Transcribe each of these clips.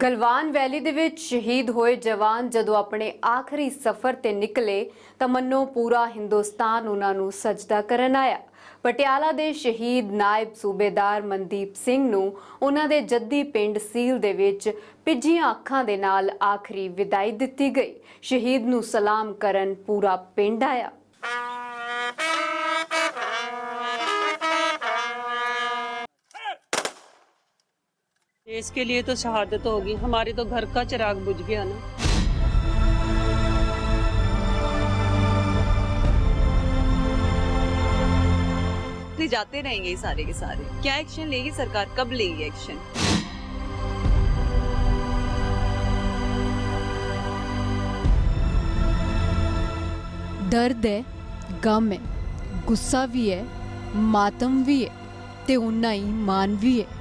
Galwan valley दे विच शहीद होए जवान जदों अपने आखिरी सफर ते निकले तां मन्नो पूरा हिंदुस्तान उन्हां नूं सजदा करन आया। पटियाला दे शहीद नायब सूबेदार मनदीप सिंह नूं उन्हां दे जद्दी पिंड सील दे विच भिज्जियां अखां दे नाल आखिरी विदाई दित्ती गई। शहीद नूं सलाम करन पूरा पिंड आया। देश के लिए तो शहादत होगी, हमारे तो घर का चिराग बुझ गया ना। जाते रहेंगे ये सारे के सारे। क्या एक्शन लेगी सरकार, कब लेगी एक्शन? दर्द है, गम है, गुस्सा भी है, मातम भी है ते उन्ना ही मान भी है।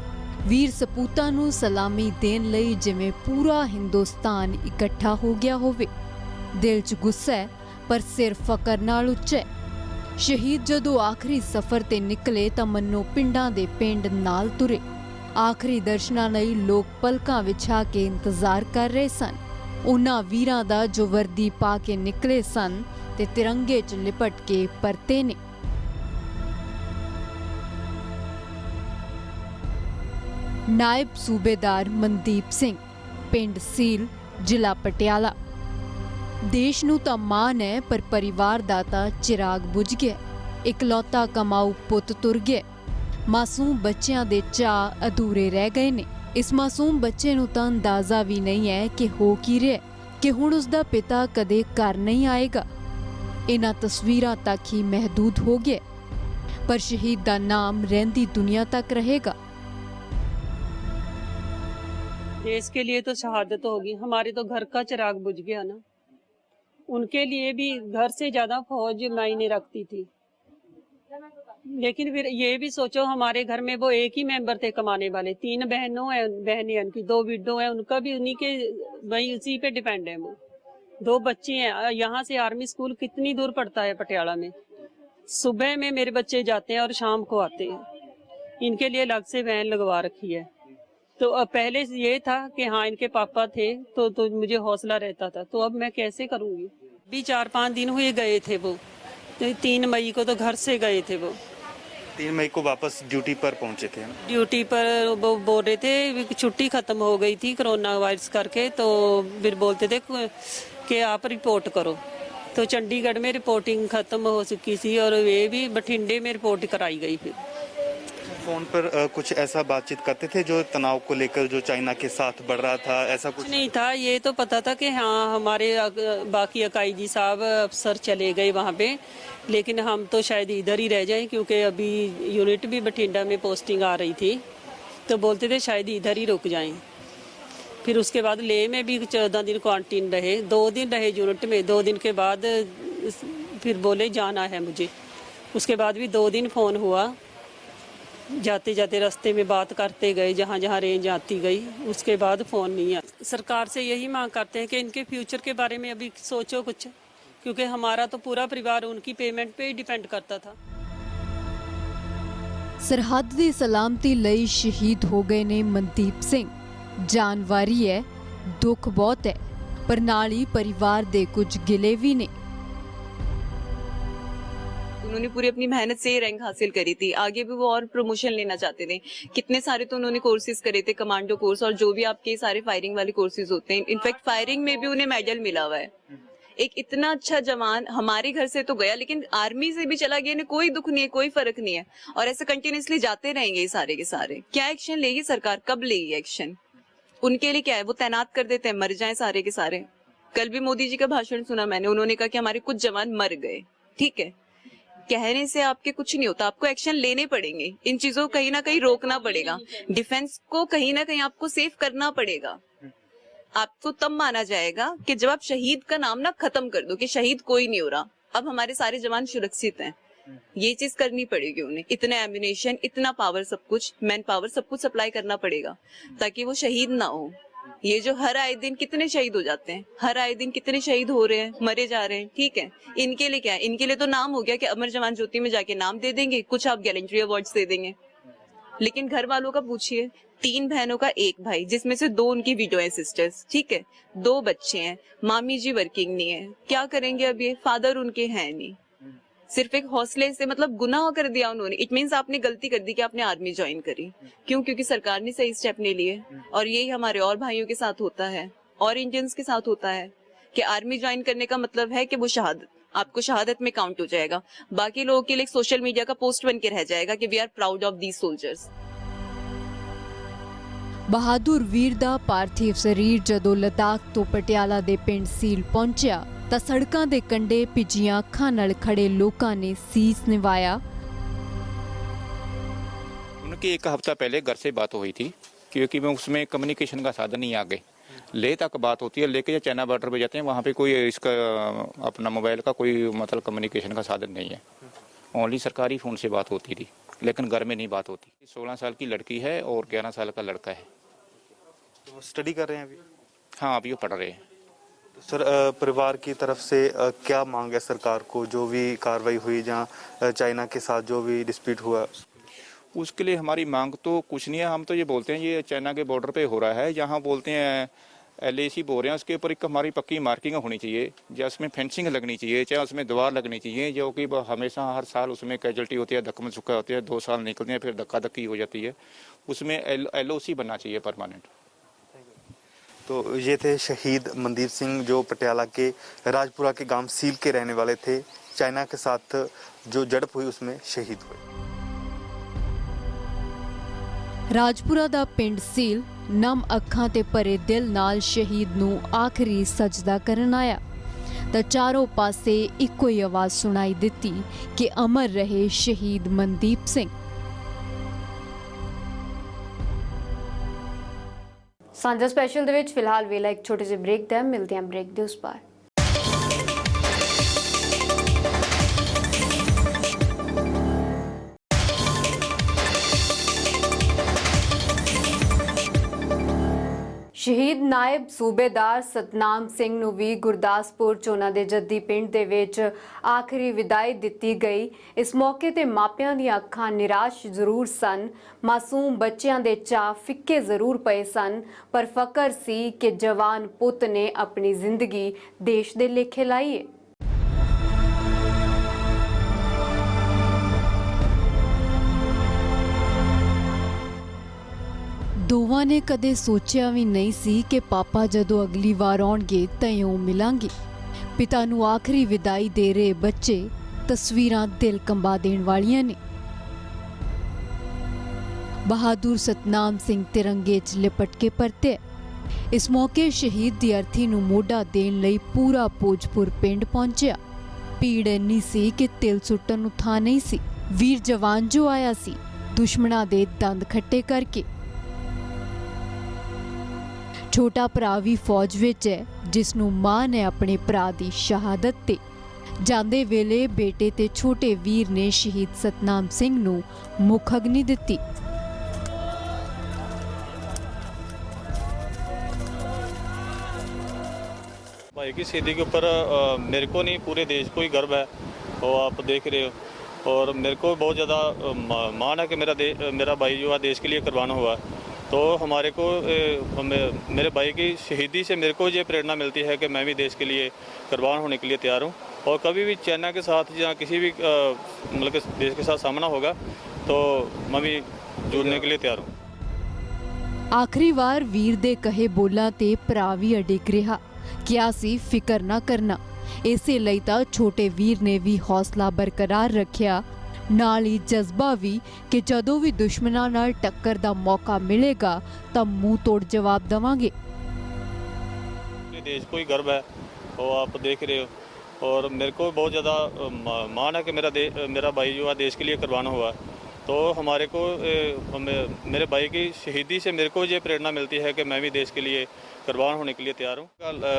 वीर सपूतां नूं सलामी देण लई जिवें पूरा हिंदुस्तान इकट्ठा हो गया होवे। दिल च गुस्सा है पर सिर फकर नाल उच्चा है। शहीद जदों आखिरी सफर ते निकले तां मन्नो पिंडां दे पिंड नाल तुरे। आखिरी दर्शनां लई लोग पलकां विछा के इंतजार कर रहे सन। उन्हां वीरां दा जो वर्दी पा के निकले सन ते तिरंगे च लिपट के परते ने। नायब सूबेदार मनदीप सिंह, पिंड सील, जिला पटियाला। देश नूं तां मान है पर परिवार दा तां चिराग बुझ गया। इकलौता कमाऊ पुत तुर गया। मासूम बच्चियां दे चाह अधूरे रह गए ने। इस मासूम बच्चे नूं तां अंदाजा भी नहीं है कि हो की रहा कि हुण उसदा पिता कदे घर नहीं आएगा। इन्हां तस्वीरां तक ही महदूद हो गया पर शहीद दा नाम रहिंदी दुनिया तक रहेगा। देश के लिए तो शहादत होगी, हमारे तो घर का चिराग बुझ गया ना। उनके लिए भी घर से ज्यादा फौज मायने रखती थी। लेकिन फिर ये भी सोचो, हमारे घर में वो एक ही मेंबर थे कमाने वाले। 3 बहनें उनकी, 2 विडो हैं, उनका भी उन्हीं के वही उसी पे डिपेंड है। वो 2 बच्चे हैं। यहाँ से आर्मी स्कूल कितनी दूर पड़ता है पटियाला में। सुबह में मेरे बच्चे जाते हैं और शाम को आते हैं। इनके लिए अलग से वैन लगवा रखी है। तो अब पहले ये था कि हाँ इनके पापा थे तो मुझे हौसला रहता था। तो अब मैं कैसे करूँगी? भी 4-5 दिन हुए गए थे वो। तो 3 मई को तो घर से गए थे वो। 3 मई को वापस ड्यूटी पर पहुंचे थे। ड्यूटी पर वो बोल रहे थे छुट्टी खत्म हो गई थी कोरोना वायरस करके। तो फिर बोलते थे कि आप रिपोर्ट करो। तो चंडीगढ़ में रिपोर्टिंग खत्म हो चुकी थी और ये भी बठिंडे में रिपोर्ट कराई गई। फिर फोन पर कुछ ऐसा बातचीत करते थे जो तनाव को लेकर जो चाइना के साथ बढ़ रहा था, ऐसा कुछ नहीं था। ये तो पता था कि हाँ हमारे बाकी अकाई जी साहब अफसर चले गए वहाँ पे, लेकिन हम तो शायद इधर ही रह जाएं क्योंकि अभी यूनिट भी बठिंडा में पोस्टिंग आ रही थी। तो बोलते थे शायद इधर ही रुक जाएं। फिर उसके बाद ले में भी 14 दिन क्वारंटीन रहे। 2 दिन रहे यूनिट में। 2 दिन के बाद फिर बोले जाना है मुझे। उसके बाद भी 2 दिन फ़ोन हुआ। जाते जाते रास्ते में बात करते गए, जहाँ जहाँ रेंज आती गई। उसके बाद फ़ोन नहीं आया। सरकार से यही मांग करते हैं कि इनके फ्यूचर के बारे में अभी सोचो कुछ, क्योंकि हमारा तो पूरा परिवार उनकी पेमेंट पे ही डिपेंड करता था। सरहद दी सलामती लई शहीद हो गए ने मनदीप सिंह। जानवारी है, दुख बहुत है पर नाल ही परिवार दे कुछ गिले भी ने। उन्होंने पूरी अपनी मेहनत से रैंक हासिल करी थी। आगे भी वो और प्रमोशन लेना चाहते थे। कितने सारे तो उन्होंने कोर्सेज करे थे, कमांडो कोर्स और जो भी आपके सारे फायरिंग वाले कोर्सेज होते हैं। इनफैक्ट फायरिंग में भी उन्हें मेडल मिला हुआ है। एक इतना अच्छा जवान हमारे घर से तो गया, लेकिन आर्मी से भी चला गया, ने कोई दुख नहीं है, कोई फर्क नहीं है। और ऐसे कंटिन्यूसली जाते रहेंगे ये सारे के सारे। क्या एक्शन लेगी सरकार, कब लेगी एक्शन? उनके लिए क्या है, वो तैनात कर देते हैं, मर जाए सारे के सारे। कल भी मोदी जी का भाषण सुना मैंने, उन्होंने कहा कि हमारे कुछ जवान मर गए। ठीक है, कहने से आपके कुछ नहीं होता, आपको एक्शन लेने पड़ेंगे। इन चीजों को कहीं ना कहीं रोकना पड़ेगा। डिफेंस को कहीं ना कहीं आपको सेव करना पड़ेगा। आपको तब माना जाएगा कि जब आप शहीद का नाम ना खत्म कर दो कि शहीद कोई नहीं हो रहा, अब हमारे सारे जवान सुरक्षित हैं। ये चीज करनी पड़ेगी उन्हें। इतना एम्युनिशन, इतना पावर, सब कुछ मैन पावर, सब कुछ सप्लाई करना पड़ेगा ताकि वो शहीद ना हो। ये जो हर आए दिन कितने शहीद हो जाते हैं, हर आए दिन कितने शहीद हो रहे हैं, मरे जा रहे हैं। ठीक है, इनके लिए क्या है? इनके लिए तो नाम हो गया कि अमर जवान ज्योति में जाके नाम दे देंगे, कुछ आप गैलेंट्री अवार्ड्स दे देंगे। लेकिन घर वालों का पूछिए, 3 बहनों का 1 भाई, जिसमें से 2 उनकी विडो है सिस्टर्स, ठीक है, 2 बच्चे हैं, मामी जी वर्किंग नहीं है, क्या करेंगे अब ये, फादर उनके हैं नहीं। सिर्फ एक हौसले से मतलब गुनाह कर दिया उन्होंने। इट मीन्स आपने गलती कर दी कि आपने आर्मी ज्वाइन करी। क्यों? क्योंकि सरकार ने सही स्टेप नहीं लिए। और यही हमारे और भाइयों के साथ होता है, और इंडियंस के साथ होता है कि आर्मी ज्वाइन करने का मतलब है कि वो शहादत, आपको शहादत में काउंट हो जाएगा। बाकी लोगों के लिए सोशल मीडिया का पोस्ट बन के रह जाएगा कि we are proud of these soldiers. ਬਹਾਦਰ ਵੀਰ ਦਾ ਪਾਰਥਿਵ ਸਰੀਰ ਜਦੋਂ ਲਦਾਖ ਤੋਂ ਪਟਿਆਲਾ ਦੇ ਪਿੰਡ ਸੀਲ ਪਹੁੰਚਿਆ ਤਾਂ ਸੜਕਾਂ ਦੇ ਕੰਢੇ ਭਿੱਜੀਆਂ ਅੱਖਾਂ ਨਾਲ ਖੜੇ ਲੋਕਾਂ ਨੇ ਸੀਸ ਨਿਵਾਇਆ। उनकी 1 हफ्ता पहले घर से बात हुई थी, क्योंकि मैं उसमें कम्युनिकेशन का साधन नहीं आगे ले तक बात होती है, लेके चाइना बॉर्डर पे जाते हैं वहाँ पे कोई इसका अपना मोबाइल का कोई मतलब कम्युनिकेशन का साधन नहीं है, ओनली सरकारी फ़ोन से बात होती थी, लेकिन घर में नहीं बात होती। 16 साल की लड़की है और 11 साल का लड़का है। तो स्टडी कर रहे हैं अभी? हाँ, अभी वो पढ़ रहे हैं। तो सर परिवार की तरफ से क्या मांग है सरकार को, जो भी कार्रवाई हुई जहाँ चाइना के साथ जो भी डिस्प्यूट हुआ? उसके लिए हमारी मांग तो कुछ नहीं है, हम तो ये बोलते हैं ये चाइना के बॉर्डर पे हो रहा है, जहाँ बोलते हैं LAC बोल रहे हैं, उसके ऊपर एक हमारी पक्की मार्किंग होनी चाहिए, या उसमें फेंसिंग लगनी चाहिए, चाहे उसमें दीवार लगनी चाहिए, जो कि हमेशा हर साल उसमें कैजुअल्टी होती है, धक्कम चुका होती है, 2 साल निकलते हैं फिर धक्का धक्की हो जाती है, उसमें LOC बनना चाहिए परमानेंट। तो ये थे शहीद मनदीप सिंह, जो पटियाला के राजपुरा के गांव सील के रहने वाले थे। चाइना के साथ जो झड़प हुई उसमें शहीद हुए। ਰਾਜਪੁਰਾ ਦਾ ਪਿੰਡ ਸੀਲ ਨਮ ਅੱਖਾਂ ਤੇ ਭਰੇ ਦਿਲ ਨਾਲ ਸ਼ਹੀਦ ਨੂੰ ਆਖਰੀ ਸਜਦਾ ਕਰਨ ਆਇਆ ਤਾਂ ਚਾਰੋਂ ਪਾਸੇ ਇੱਕੋ ਹੀ ਆਵਾਜ਼ ਸੁਣਾਈ ਦਿੱਤੀ ਕਿ ਅਮਰ ਰਹੇ ਸ਼ਹੀਦ ਮਨਦੀਪ ਸਿੰਘ। ਸਾਂਝਾ ਸਪੈਸ਼ਲ ਦੇ ਵਿੱਚ ਫਿਲਹਾਲ ਵੇਲਾ ਇੱਕ ਛੋਟੇ ਜਿਹੇ ਬ੍ਰੇਕ ਦਾ, ਮਿਲਦੇ ਹਾਂ ਬ੍ਰੇਕ ਦੇ ਉਸ ਪਾਰ। ਸ਼ਹੀਦ ਨਾਇਬ ਸੂਬੇਦਾਰ ਸਤਨਾਮ ਸਿੰਘ ਨੂੰ ਵੀ ਗੁਰਦਾਸਪੁਰ ਚ ਉਹਨਾਂ ਦੇ ਜੱਦੀ ਪਿੰਡ ਦੇ ਵਿੱਚ ਆਖਰੀ ਵਿਦਾਈ ਦਿੱਤੀ ਗਈ। ਇਸ ਮੌਕੇ ਤੇ ਮਾਪਿਆਂ ਦੀਆਂ ਅੱਖਾਂ ਨਿਰਾਸ਼ ਜ਼ਰੂਰ ਸਨ, ਮਾਸੂਮ ਬੱਚਿਆਂ ਦੇ ਚਾਅ ਫਿੱਕੇ ਜ਼ਰੂਰ ਪਏ ਸਨ, ਪਰ ਫਕਰ ਸੀ ਕਿ ਜਵਾਨ ਪੁੱਤ ਨੇ ਆਪਣੀ ਜ਼ਿੰਦਗੀ ਦੇਸ਼ ਦੇ ਲੇਖੇ ਲਾਈ ਹੈ। ਦੋਵਾਂ ਨੇ ਕਦੇ ਸੋਚਿਆ ਵੀ ਨਹੀਂ ਸੀ ਕਿ ਪਾਪਾ ਜਦੋਂ ਅਗਲੀ ਵਾਰ ਆਉਣਗੇ ਤਾਂ ਇਉਂ ਮਿਲਾਂਗੇ। ਪਿਤਾ ਨੂੰ ਆਖਰੀ ਵਿਦਾਈ ਦੇ ਰਹੇ ਬੱਚੇ, ਤਸਵੀਰਾਂ ਦਿਲ ਕੰਬਾ ਦੇਣ ਵਾਲੀਆਂ ਨੇ। ਬਹਾਦਰ ਸਤਨਾਮ ਸਿੰਘ ਤਿਰੰਗੇ 'ਚ ਲਿਪਟ ਕੇ ਪਰਤੇ। ਇਸ ਮੌਕੇ ਸ਼ਹੀਦ ਦੀ ਅਰਥੀ ਨੂੰ ਮੋਢਾ ਦੇਣ ਲਈ ਪੂਰਾ ਭੋਜਪੁਰ ਪਿੰਡ ਪਹੁੰਚਿਆ। ਭੀੜ ਇੰਨੀ ਸੀ ਕਿ ਤਿਲ ਸੁੱਟਣ ਨੂੰ ਥਾਂ ਨਹੀਂ ਸੀ। ਵੀਰ ਜਵਾਨ ਜੋ ਆਇਆ ਸੀ ਦੁਸ਼ਮਣਾਂ ਦੇ ਦੰਦ ਖੱਟੇ ਕਰਕੇ। ਛੋਟਾ ਭਰਾ ਵੀ ਫੌਜ ਵਿੱਚ ਹੈ, ਜਿਸ ਨੂੰ ਮਾਣ ਹੈ ਆਪਣੇ ਭਰਾ ਦੀ ਸ਼ਹਾਦਤ ਤੇ। ਜਾਂਦੇ ਵੇਲੇ ਬੇਟੇ ਤੇ ਛੋਟੇ ਵੀਰ ਨੇ ਸ਼ਹੀਦ ਸਤਨਾਮ ਸਿੰਘ ਨੂੰ ਮੁੱਖ ਅਗਨੀ ਦਿੱਤੀ। भाई की शहीदी के ऊपर मेरे को नहीं पूरे देश को ही गर्व है, और आप देख रहे हो। और मेरे को बहुत ज़्यादा मान है कि मेरा भाई जो है देश के लिए कुर्बान हुआ, तो हमारे को मेरे भाई की शहीदी से मेरे को ये प्रेरणा मिलती है कि मैं भी देश के लिए कुर्बान होने के लिए तैयार हूँ। और कभी भी चाइना के साथ या किसी भी मतलब देश के साथ सामना होगा तो मैं भी जुड़ने के लिए तैयार हूँ। ਆਖਰੀ ਵਾਰ ਵੀਰ ਦੇ ਕਹੇ ਬੋਲਾਂ ਤੇ ਭਰਾ ਵੀ ਅਡਿੱਗ ਰਿਹਾ। ਕਿਹਾ ਸੀ ਫਿਕਰ ਨਾ ਕਰਨਾ। ਇਸੇ ਲਈ ਤਾਂ ਛੋਟੇ ਵੀਰ ਨੇ ਵੀ ਹੌਸਲਾ ਬਰਕਰਾਰ ਰੱਖਿਆ, ਨਾਲ ਹੀ ਜਜ਼ਬਾ ਵੀ ਕਿ ਜਦੋਂ ਵੀ ਦੁਸ਼ਮਣਾਂ ਨਾਲ ਟੱਕਰ ਦਾ ਮੌਕਾ ਮਿਲੇਗਾ ਤਾਂ ਮੂੰਹ ਤੋੜ ਜਵਾਬ ਦੇਵਾਂਗੇ। देश को ही गर्व है, और आप देख रहे हो। और मेरे को बहुत ज़्यादा मान है कि मेरा भाई जो है देश के लिए कुर्बान हुआ, तो हमारे को मेरे भाई की शहीदी से मेरे को ये प्रेरणा मिलती है कि मैं भी देश के लिए कुर्बान होने के लिए तैयार हूँ।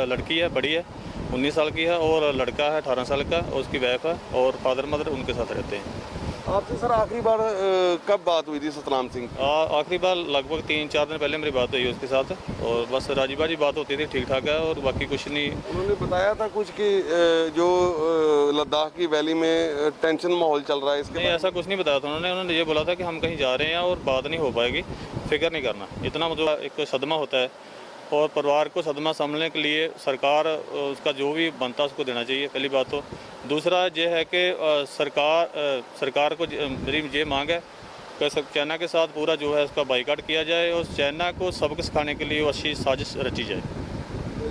लड़की है, बड़ी है, 19 साल की है, और लड़का है 18 साल का, और उसकी वाइफ है, और फादर मदर उनके साथ रहते हैं। आपसे सर आखिरी बार कब बात हुई थी सतनाम सिंह? आखिरी बार लगभग 3-4 दिन पहले मेरी बात हुई उसके साथ, और बस राजी बाजी बात होती थी, ठीक ठाक है, और बाकी कुछ नहीं। उन्होंने बताया था कुछ कि जो लद्दाख की वैली में टेंशन माहौल चल रहा है, इसके नहीं, ऐसा कुछ नहीं बताया था उन्होंने ये बोला था कि हम कहीं जा रहे हैं और बात नहीं हो पाएगी, फिक्र नहीं करना। इतना मतलब एक सदमा होता है, और परिवार को सदमा संभलने के लिए सरकार उसका जो भी बनता है उसको देना चाहिए, पहली बात तो। दूसरा ये है कि सरकार को मेरी ये मांग है कि चाइना के साथ पूरा जो है उसका बाइकाट किया जाए, और चाइना को सबक सिखाने के लिए अच्छी साजिश रची जाए।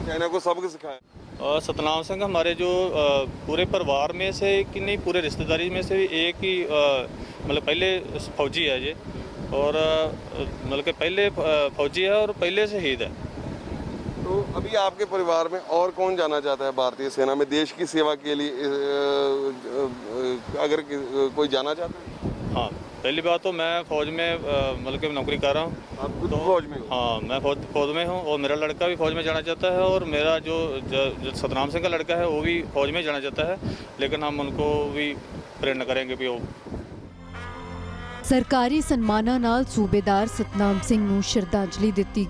चाइना को सबक सिखाया। सतनाम सिंह हमारे जो पूरे परिवार में से कि नहीं, पूरे रिश्तेदारी में से एक ही मतलब पहले फौजी है ये, और मतलब कि पहले फौजी है और पहले शहीद है। तो अभी आपके परिवार में और कौन जाना चाहता है भारतीय सेना में देश की सेवा के लिए, अगर कोई जाना चाहता है? हाँ, पहली बात तो मैं फौज में मतलब कि नौकरी कर रहा हूँ। आप खुद फौज में हो? हाँ, मैं फौज में हूँ, और मेरा लड़का भी फौज में जाना चाहता है, और मेरा जो सतनाम सिंह का लड़का है वो भी फौज में जाना चाहता है, लेकिन हम उनको भी प्रेरणा करेंगे भी वो। ਸਰਕਾਰੀ ਸਨਮਾਨਾਂ ਨਾਲ ਸੂਬੇਦਾਰ ਸਤਨਾਮ ਸਿੰਘ ਨੂੰ ਸ਼ਰਧਾਂਜਲੀ ਦਿੱਤੀ।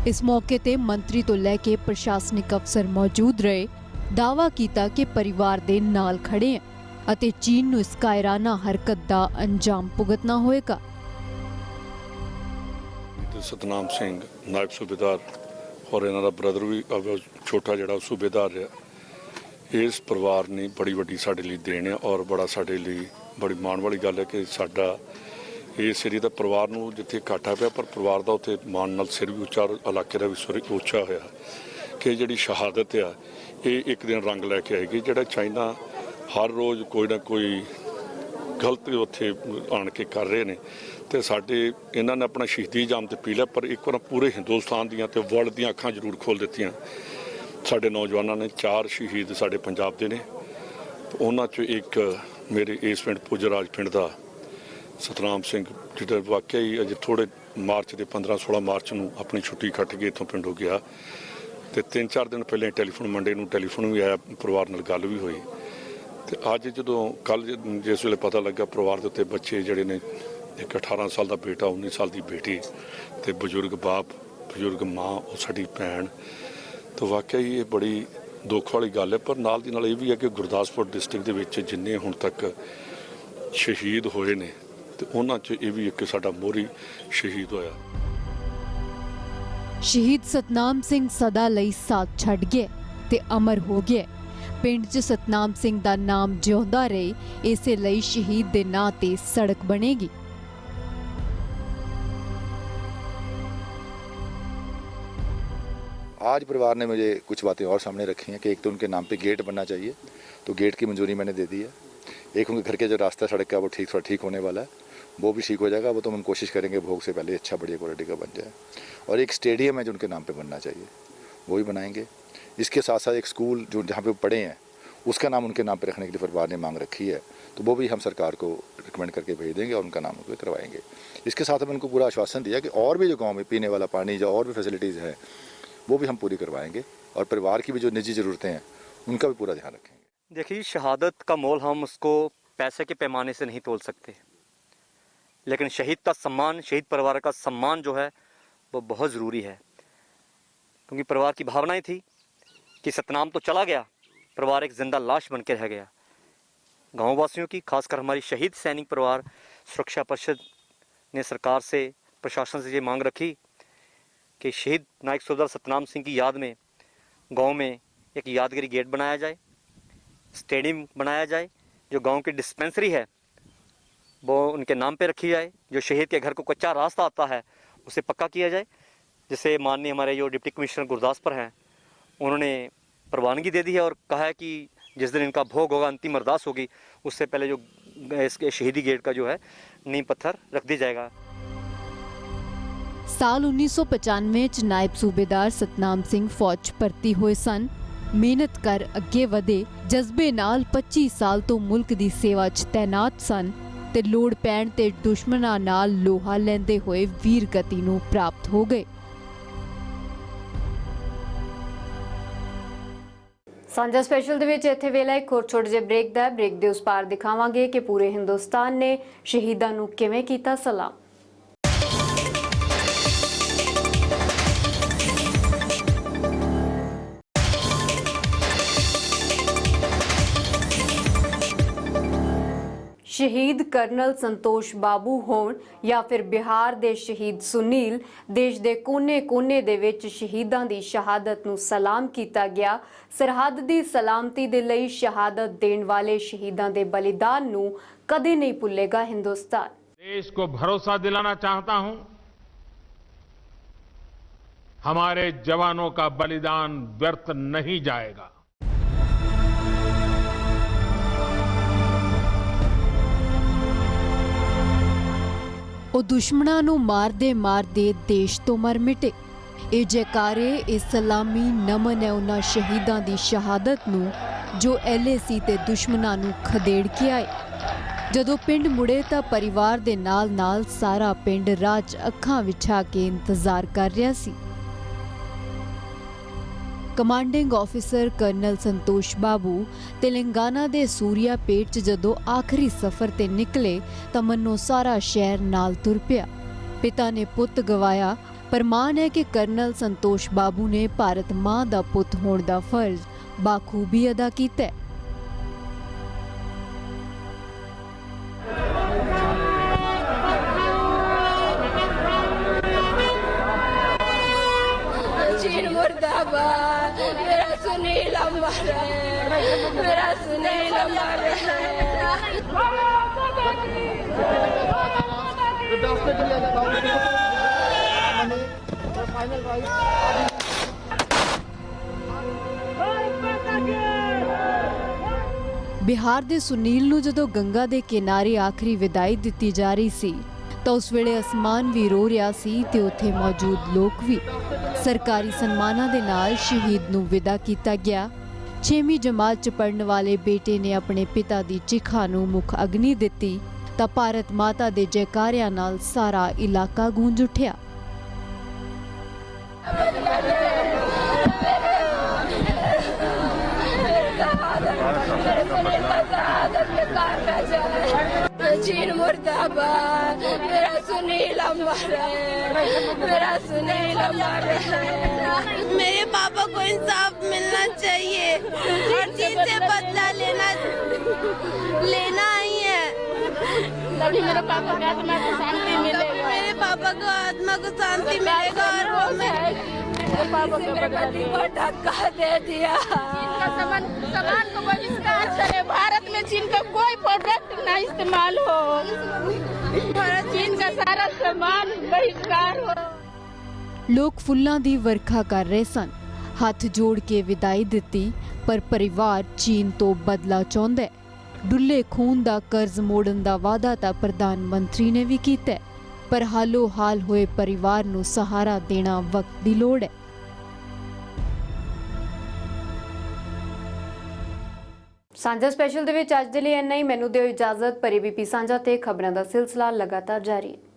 ਇਸ ਮੌਕੇ ਤੇ ਮੰਤਰੀ ਤੋਂ ਲੈ ਕੇ ਪ੍ਰਸ਼ਾਸਨਿਕ ਅਫਸਰ ਮੌਜੂਦ ਰਹੇ। ਦਾਅਵਾ ਕੀਤਾ ਕਿ ਪਰਿਵਾਰ ਦੇ ਨਾਲ ਖੜੇ ਹਨ ਅਤੇ ਚੀਨ ਨੂੰ ਇਸ ਕਾਇਰਾਨਾ ਹਰਕਤ ਦਾ ਅੰਜਾਮ ਭੁਗਤਣਾ ਹੋਏਗਾ। ਸਤਨਾਮ ਸਿੰਘ ਨਾਇਬ ਸੂਬੇਦਾਰ ਔਰ ਇਹਨਾਂ ਦਾ ਬ੍ਰਦਰ ਵੀ ਛੋਟਾ ਜਿਹੜਾ ਸੂਬੇਦਾਰ ਰਿਹਾ, ਇਸ ਪਰਿਵਾਰ ਨੇ ਬੜੀ ਵੱਡੀ ਸਾਡੇ ਲਈ ਦੇਣ ਆ, ਔਰ ਬੜਾ ਸਾਡੇ ਲਈ ਬੜੀ ਮਾਣ ਵਾਲੀ ਗੱਲ ਹੈ ਕਿ ਸਾਡਾ ਇਸ ਏਰੀਏ ਦਾ ਪਰਿਵਾਰ ਨੂੰ ਜਿੱਥੇ ਘਾਟਾ ਪਿਆ, ਪਰ ਪਰਿਵਾਰ ਦਾ ਉੱਥੇ ਮਾਣ ਨਾਲ ਸਿਰ ਵੀ ਉੱਚਾ, ਇਲਾਕੇ ਦਾ ਵੀ ਸਿਰ ਉੱਚਾ ਹੋਇਆ ਕਿ ਜਿਹੜੀ ਸ਼ਹਾਦਤ ਆ ਇਹ ਇੱਕ ਦਿਨ ਰੰਗ ਲੈ ਕੇ ਆਏਗੀ। ਜਿਹੜਾ ਚਾਈਨਾ ਹਰ ਰੋਜ਼ ਕੋਈ ਨਾ ਕੋਈ ਗਲਤ ਉੱਥੇ ਆਣ ਕੇ ਕਰ ਰਹੇ ਨੇ, ਤੇ ਸਾਡੇ ਇਹਨਾਂ ਨੇ ਆਪਣਾ ਸ਼ਹੀਦੀ ਜਾਮ ਤੇ ਪੀ ਲਿਆ, ਪਰ ਇੱਕ ਵਾਰ ਪੂਰੇ ਹਿੰਦੁਸਤਾਨ ਦੀਆਂ ਤੇ ਵਰਲਡ ਦੀਆਂ ਅੱਖਾਂ ਜ਼ਰੂਰ ਖੋਲ੍ਹ ਦਿੱਤੀਆਂ। ਸਾਡੇ ਨੌਜਵਾਨਾਂ ਨੇ 4 ਸ਼ਹੀਦ ਸਾਡੇ ਪੰਜਾਬ ਦੇ ਨੇ, ਉਹਨਾਂ 'ਚੋਂ ਇੱਕ ਮੇਰੇ ਇਸ ਪਿੰਡ ਪੁੱਜਰਾਜ ਪਿੰਡ ਦਾ ਸਤਨਾਮ ਸਿੰਘ, ਜਿਹੜਾ ਵਾਕਿਆ ਹੀ ਅਜੇ ਥੋੜ੍ਹੇ ਮਾਰਚ ਦੇ 15-16 ਮਾਰਚ ਨੂੰ ਆਪਣੀ ਛੁੱਟੀ ਕੱਟ ਕੇ ਇੱਥੋਂ ਪਿੰਡੋਂ ਗਿਆ, ਤੇ 3-4 ਦਿਨ ਪਹਿਲਾਂ ਟੈਲੀਫੋਨ ਮੰਡੇ ਨੂੰ ਟੈਲੀਫੋਨ ਵੀ ਆਇਆ, ਪਰਿਵਾਰ ਨਾਲ ਗੱਲ ਵੀ ਹੋਈ। ਤੇ ਅੱਜ ਜਦੋਂ ਕੱਲ ਜਿਸ ਵੇਲੇ ਪਤਾ ਲੱਗਾ ਪਰਿਵਾਰ ਦੇ ਉੱਤੇ ਬੱਚੇ ਜਿਹੜੇ ਨੇ, ਇੱਕ 18 ਸਾਲ ਦਾ ਬੇਟਾ, 19 ਸਾਲ ਦੀ ਬੇਟੀ, ਤੇ ਬਜ਼ੁਰਗ ਬਾਪ, ਬਜ਼ੁਰਗ ਮਾਂ, ਉਹ ਸਾਡੀ ਭੈਣ, ਤਾਂ ਵਾਕਿਆ ਹੀ ਇਹ ਬੜੀ ਦੁੱਖ ਵਾਲੀ ਗੱਲ ਹੈ। ਪਰ ਨਾਲ ਦੀ ਨਾਲ ਇਹ ਵੀ ਹੈ ਕਿ ਗੁਰਦਾਸਪੁਰ ਡਿਸਟ੍ਰਿਕਟ ਦੇ ਵਿੱਚ ਜਿੰਨੇ ਹੁਣ ਤੱਕ ਸ਼ਹੀਦ ਹੋਏ ਨੇ, ਤੇ ਉਹਨਾਂ 'ਚ ਇਹ ਵੀ ਇੱਕ ਸਾਡਾ ਮੋਹਰੀ ਸ਼ਹੀਦ ਹੋਇਆ। ਸ਼ਹੀਦ ਸਤਨਾਮ ਸਿੰਘ ਸਦਾ ਲਈ ਸਾਥ ਛੱਡ ਗਏ ਤੇ ਅਮਰ ਹੋ ਗਏ। ਪਿੰਡ 'ਚ ਸਤਨਾਮ ਸਿੰਘ ਦਾ ਨਾਮ ਜਿਉਂਦਾ ਰਹੇ, ਇਸੇ ਲਈ ਸ਼ਹੀਦ ਦੇ ਨਾਂ ਤੇ ਸੜਕ ਬਣੇਗੀ। आज परिवार ने मुझे कुछ बातें और सामने रखी हैं कि एक तो उनके नाम पे गेट बनना चाहिए, तो गेट की मंजूरी मैंने दे दी है। एक उनके घर के जो रास्ता सड़क का वो थोड़ा ठीक होने वाला है, वो भी ठीक हो जाएगा, वो तो हम कोशिश करेंगे भोग से पहले अच्छा बढ़िया क्वालिटी का बन जाए। और एक स्टेडियम है जो उनके नाम पे बनना चाहिए, वो भी बनाएंगे। इसके साथ साथ एक स्कूल जो जहाँ पे वो पढ़े हैं उसका नाम उनके नाम पे रखने के लिए परिवार ने मांग रखी है, तो वो भी हम सरकार को रिकमेंड करके भेज देंगे और उनका नाम उनको करवाएंगे। इसके साथ हमने उनको पूरा आश्वासन दिया कि और भी जो गाँव में पीने वाला पानी, जो और भी फैसिलिटीज़ हैं, वो भी हम पूरी करवाएंगे, और परिवार की भी जो निजी ज़रूरतें हैं उनका भी पूरा ध्यान रखेंगे। देखिए, शहादत का मोल हम उसको पैसे के पैमाने से नहीं तोल सकते, लेकिन शहीद का सम्मान, शहीद परिवार का सम्मान जो है वो बहुत ज़रूरी है, क्योंकि परिवार की भावनाएं थी कि सतनाम तो चला गया, परिवार एक जिंदा लाश बन के रह गया। गाँव वासियों की, खासकर हमारी शहीद सैनिक परिवार सुरक्षा परिषद ने सरकार से, प्रशासन से ये मांग रखी कि शहीद नायक सूबेदार सतनाम सिंह की याद में गांव में एक यादगारी गेट बनाया जाए, स्टेडियम बनाया जाए, जो गांव की डिस्पेंसरी है वो उनके नाम पे रखी जाए, जो शहीद के घर को कच्चा रास्ता आता है उसे पक्का किया जाए। जिसे माननीय हमारे जो डिप्टी कमिश्नर गुरदासपुर हैं उन्होंने प्रवानगी दे दी है, और कहा है कि जिस दिन इनका भोग होगा, अंतिम अरदास होगी, उससे पहले जो इसके शहीदी गेट का जो है नींव पत्थर रख दी जाएगा। ਸਾਲ 1995 ਚ ਨਾਇਬ ਸੂਬੇਦਾਰ ਸਤਨਾਮ ਸਿੰਘ ਫੌਜ ਭਰਤੀ ਹੋਏ ਸਨ। ਮਿਹਨਤ ਕਰ ਅੱਗੇ ਵਧੇ, ਜਜ਼ਬੇ ਨਾਲ 25 ਸਾਲ ਤੋਂ ਮੁਲਕ ਦੀ ਸੇਵਾ 'ਚ ਤੈਨਾਤ ਸਨ ਤੇ ਲੋੜ ਪੈਣ ਤੇ ਦੁਸ਼ਮਣਾਂ ਨਾਲ ਲੋਹਾ ਲੈਂਦੇ ਹੋਏ ਵੀਰ ਗਤੀ ਨੂੰ ਪ੍ਰਾਪਤ ਹੋ ਗਏ। ਸਾਂਝਾ ਸਪੈਸ਼ਲ ਦੇ ਵਿੱਚ ਇੱਥੇ ਵੇਲਾ ਇੱਕ ਹੋਰ ਛੋਟੇ ਜਿਹੇ ਬ੍ਰੇਕ ਦਾ। ਬ੍ਰੇਕ ਦੇ ਉਸ ਪਾਰ ਦਿਖਾਵਾਂਗੇ ਕਿ ਪੂਰੇ ਹਿੰਦੁਸਤਾਨ ਨੇ ਸ਼ਹੀਦਾਂ ਨੂੰ ਕਿਵੇਂ ਕੀਤਾ ਸਲਾਮ। ਸ਼ਹੀਦ ਕਰਨਲ ਸੰਤੋਸ਼ ਬਾਬੂ ਹੋਣ ਜਾਂ ਫਿਰ ਬਿਹਾਰ ਦੇ ਸ਼ਹੀਦ ਸੁਨੀਲ, ਦੇਸ਼ ਦੇ ਕੋਨੇ-ਕੋਨੇ ਦੇ ਵਿੱਚ ਸ਼ਹੀਦਾਂ ਦੀ ਸ਼ਹਾਦਤ ਨੂੰ ਸਲਾਮ ਕੀਤਾ ਗਿਆ। ਸਰਹੱਦ ਦੀ ਸਲਾਮਤੀ ਦੇ ਲਈ ਸ਼ਹਾਦਤ ਦੇਣ ਵਾਲੇ ਸ਼ਹੀਦਾਂ ਦੇ ਬਲੀਦਾਨ ਨੂੰ ਕਦੇ ਨਹੀਂ ਭੁੱਲੇਗਾ ਹਿੰਦੁਸਤਾਨ। देश को भरोसा दिलाना चाहता हूं, हमारे जवानों का बलिदान व्यर्थ नहीं जाएगा। ਉਹ ਦੁਸ਼ਮਣਾਂ ਨੂੰ ਮਾਰਦੇ ਮਾਰਦੇ ਦੇਸ਼ ਤੋਂ ਮਰ ਮਿਟੇ। ਇਹ ਜੈਕਾਰੇ, ਇਹ ਸਲਾਮੀ ਨਮਨ ਹੈ ਉਹਨਾਂ ਸ਼ਹੀਦਾਂ ਦੀ ਸ਼ਹਾਦਤ ਨੂੰ ਜੋ LAC ਤੇ ਦੁਸ਼ਮਣਾਂ ਨੂੰ ਖਦੇੜ ਕੇ ਆਏ। ਜਦੋਂ ਪਿੰਡ ਮੁੜੇ ਤਾਂ ਪਰਿਵਾਰ ਦੇ ਨਾਲ-ਨਾਲ ਸਾਰਾ ਪਿੰਡ ਰਾਹ 'ਚ ਅੱਖਾਂ ਵਿਛਾ ਕੇ ਇੰਤਜ਼ਾਰ ਕਰ ਰਿਹਾ ਸੀ। ਕਮਾਂਡਿੰਗ ਆਫੀਸਰ ਕਰਨਲ ਸੰਤੋਸ਼ ਬਾਬੂ ਤੇਲੰਗਾਨਾ ਦੇ ਸੂਰਿਆਪੇਟ 'ਚ ਜਦੋਂ ਆਖਰੀ ਸਫ਼ਰ ਤੇ ਨਿਕਲੇ ਤਾਂ ਮੰਨੋ ਸਾਰਾ ਸ਼ਹਿਰ ਨਾਲ ਤੁਰ ਪਿਆ। ਪਿਤਾ ਨੇ ਪੁੱਤ ਗਵਾਇਆ, ਪਰ ਮਾਣ ਹੈ ਕਿ ਕਰਨਲ ਸੰਤੋਸ਼ ਬਾਬੂ ਨੇ ਭਾਰਤ ਮਾਂ ਦਾ ਪੁੱਤ ਹੋਣ ਦਾ ਫਰਜ਼ ਬਾਖੂਬੀ ਅਦਾ ਕੀਤਾ। मुर्दाबाद, मेरा सुनील अमर है, मेरा सुनील अमर ਬਿਹਾਰ ਦੇ ਸੁਨੀਲ ਨੂੰ ਜਦੋਂ ਗੰਗਾ ਦੇ ਕਿਨਾਰੇ ਆਖਰੀ ਵਿਦਾਈ ਦਿੱਤੀ ਜਾ ਰਹੀ ਸੀ ਤਾਂ ਉਸ ਵੇਲੇ ਅਸਮਾਨ ਵੀ ਰੋ ਰਿਹਾ ਸੀ ਤੇ ਉੱਥੇ ਮੌਜੂਦ ਲੋਕ ਵੀ। ਸਰਕਾਰੀ ਸਨਮਾਨਾਂ ਦੇ ਨਾਲ ਸ਼ਹੀਦ ਨੂੰ ਵਿਦਾ ਕੀਤਾ ਗਿਆ। 6ਵੀਂ ਜਮਾਤ 'ਚ ਪੜ੍ਹਨ ਵਾਲੇ ਬੇਟੇ ਨੇ ਆਪਣੇ ਪਿਤਾ ਦੀ ਚਿਖਾ ਨੂੰ ਮੁੱਖ ਅਗਨੀ ਦਿੱਤੀ ਤਾਂ ਭਾਰਤ ਮਾਤਾ ਦੇ ਜੈਕਾਰਿਆਂ ਨਾਲ ਸਾਰਾ ਇਲਾਕਾ ਗੂੰਜ ਉੱਠਿਆ। चीन मुर्दाबाद, मेरा सुनील अमर है, मेरा सुनील अमर है। मेरे पापा को इंसाफ मिलना चाहिए, हर चीज से बदला लेना ही है। तभी मेरे पापा को आत्मा को शांति मिलेगा, मेरे पापा को आत्मा को शांति मिलेगा। और वो मेरे पापा को पति को धक्का दे दिया। सामान को बहिष्कार करे, भारत में चीन का कोई प्रोडक्ट ना इस्तेमाल हो, भारत चीन का सारा सामान बहिष्कार हो। ਲੋਕ ਫੁੱਲਾਂ ਦੀ ਵਰਖਾ ਕਰ ਰਹੇ ਸਨ, ਹੱਥ ਜੋੜ ਕੇ ਵਿਦਾਈ ਦਿੱਤੀ, ਪਰ ਪਰਿਵਾਰ ਚੀਨ ਤੋਂ ਬਦਲਾ ਚਾਹੁੰਦਾ ਹੈ। ਡੁੱਲੇ ਖੂਨ ਦਾ ਕਰਜ਼ ਮੋੜਨ ਦਾ ਵਾਅਦਾ ਤਾਂ ਪ੍ਰਧਾਨ ਮੰਤਰੀ ਨੇ ਵੀ ਕੀਤਾ, ਪਰ ਹਾਲੋ ਹਾਲ ਹੋਏ ਪਰਿਵਾਰ ਨੂੰ ਸਹਾਰਾ ਦੇਣਾ ਵਕਤ ਦੀ ਲੋੜ ਹੈ। ਸਾਂਝਾ ਸਪੈਸ਼ਲ ਦੇ ਵਿੱਚ ਅੱਜ ਦੇ ਲਈ ਇੰਨਾ ਹੀ। ਮੈਨੂੰ ਦਿਓ ਇਜਾਜ਼ਤ। ਪਰੀ BP ਸਾਂਝਾ ਤੇ ਖਬਰਾਂ ਦਾ ਸਿਲਸਿਲਾ ਲਗਾਤਾਰ ਜਾਰੀ ਹੈ।